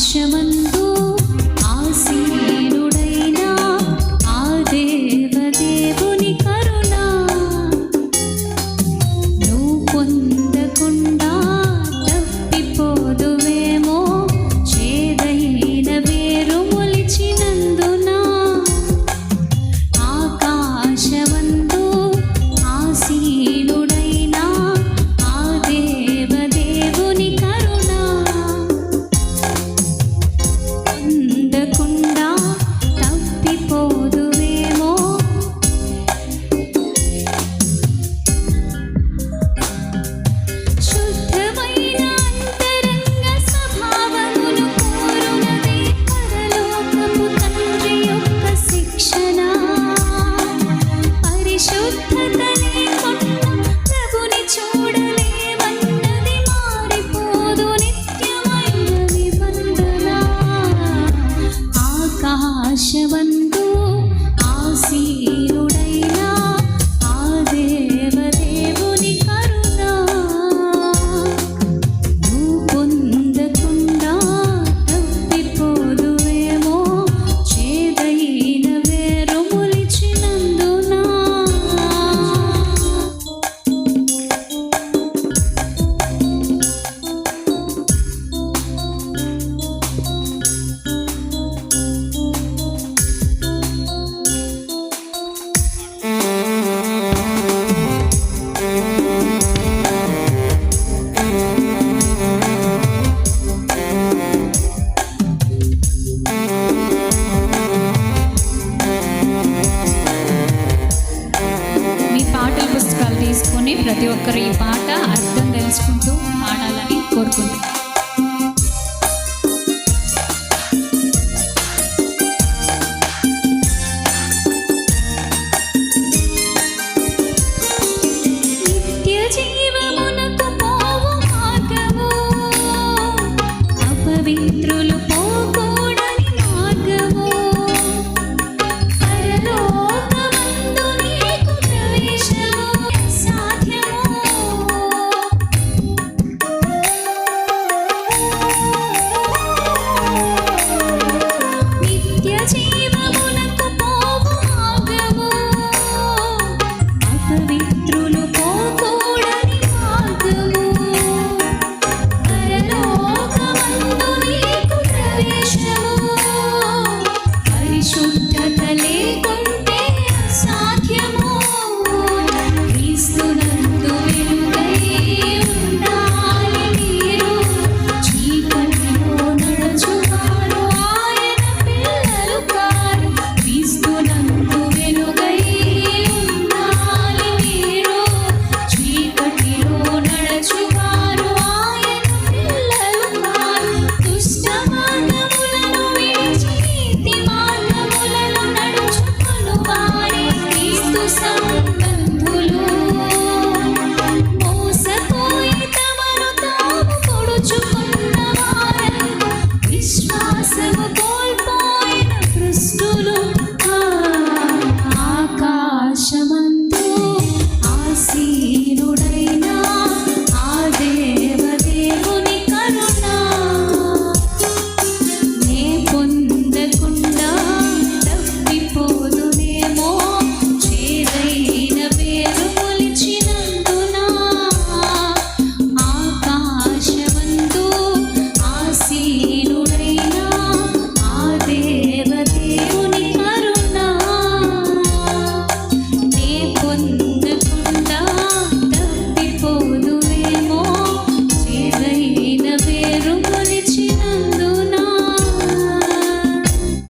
ఆకాశమందు ఆసీనుడైన ఆ దేవదేవుని కరుణ నువ్వు పొందకుండా తప్పిపోదువేమో, చేదైన వేరు మొలిచినందున. ఆకాశమందు ఆసీనుడైన ఆ దేవదేవుని కరుణ పొందకుండా తప్పిపోదువేమో, శుద్ధమైన అంతరంగ స్వభావమును కోరునదే పరలోకపు తండ్రి యొక్క శిక్షణ. పరిశుద్ధత లేకుండా ప్రభుని చూడలేమన్నది మారిపోదు నిత్యమైన నిబంధన. ఆకాశమందు ఆసీనుడైన ఆ దేవదేవుని కరుణ నువ్వు పొందకుండా తప్పిపోదువేమో, చేదైన వేరు మొలిచినందున. మీ పాటల పుస్తకాలు తీసుకొని ప్రతి ఒక్కరు ఈ పాట అర్థం తెలుసుకుంటూ పాడాలని